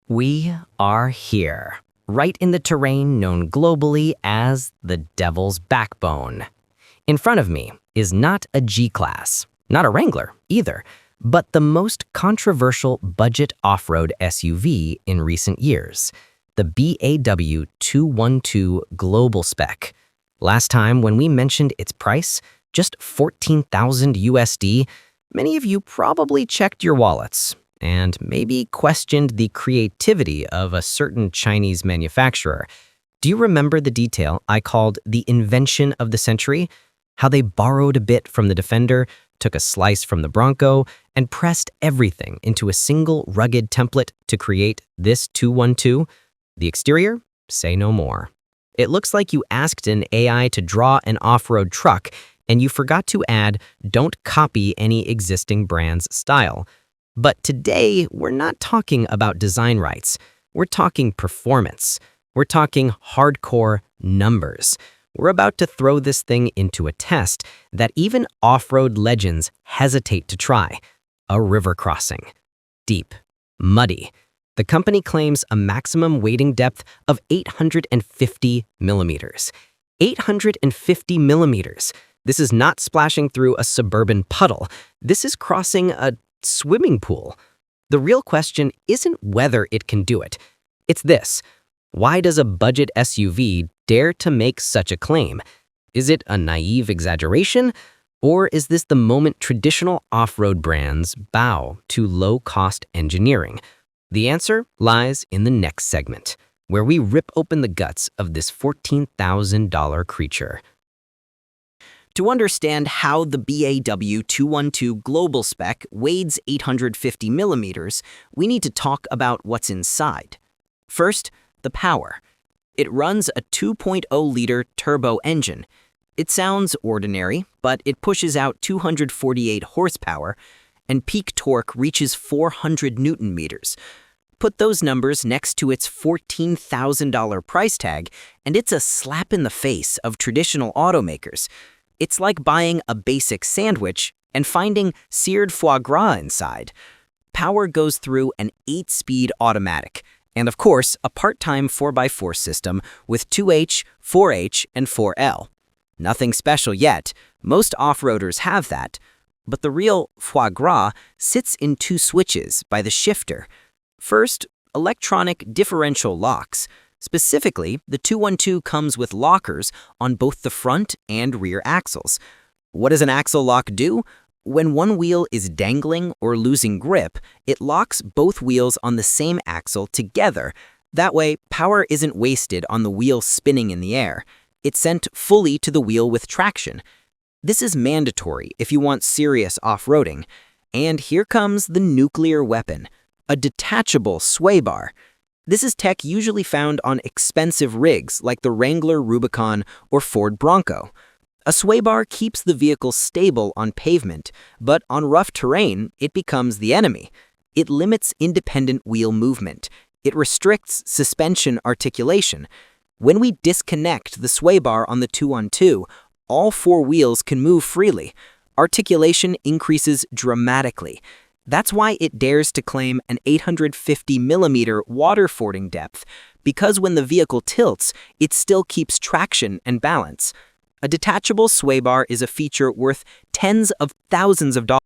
We are here, right in the terrain known globally as the Devil's Backbone. In front of me is not a G-Class, not a Wrangler either, but the most controversial budget off-road SUV in recent years, the BAW 212 Global Spec. Last time when we mentioned its price, just $14,000 USD, many of you probably checked your wallets and maybe questioned the creativity of a certain Chinese manufacturer. Do you remember the detail I called the invention of the century? How they borrowed a bit from the Defender, took a slice from the Bronco, and pressed everything into a single rugged template to create this 212? The exterior? Say no more. It looks like you asked an AI to draw an off-road truck, and you forgot to add, "Don't copy any existing brand's style." But today, we're not talking about design rights. We're talking performance. We're talking hardcore numbers. We're about to throw this thing into a test that even off-road legends hesitate to try. A river crossing. Deep. Muddy. The company claims a maximum wading depth of 850 millimeters. 850 millimeters. This is not splashing through a suburban puddle. This is crossing a swimming pool. The real question isn't whether it can do it. It's this. Why does a budget SUV dare to make such a claim? Is it a naive exaggeration? Or is this the moment traditional off-road brands bow to low-cost engineering? The answer lies in the next segment, where we rip open the guts of this $14,000 creature. To understand how the BAW 212 Global Spec weighs 850 millimeters, we need to talk about what's inside. First, the power. It runs a 2.0-liter turbo engine. It sounds ordinary, but it pushes out 248 horsepower, and peak torque reaches 400 newton meters. Put those numbers next to its $14,000 price tag, and it's a slap in the face of traditional automakers. It's like buying a basic sandwich and finding seared foie gras inside. Power goes through an 8-speed automatic, and of course, a part-time 4x4 system with 2H, 4H, and 4L. Nothing special yet. Most off-roaders have that. But the real foie gras sits in 2 switches by the shifter. First, electronic differential locks. Specifically, the 212 comes with lockers on both the front and rear axles. What does an axle lock do? When one wheel is dangling or losing grip, it locks both wheels on the same axle together. That way, power isn't wasted on the wheel spinning in the air. It's sent fully to the wheel with traction. This is mandatory if you want serious off-roading. And here comes the nuclear weapon, a detachable sway bar. This is tech usually found on expensive rigs like the Wrangler Rubicon or Ford Bronco. A sway bar keeps the vehicle stable on pavement, but on rough terrain, it becomes the enemy. It limits independent wheel movement. It restricts suspension articulation. When we disconnect the sway bar on the 212, all 4 wheels can move freely. Articulation increases dramatically. That's why it dares to claim an 850 millimeter water fording depth, because when the vehicle tilts, it still keeps traction and balance. A detachable sway bar is a feature worth tens of thousands of dollars.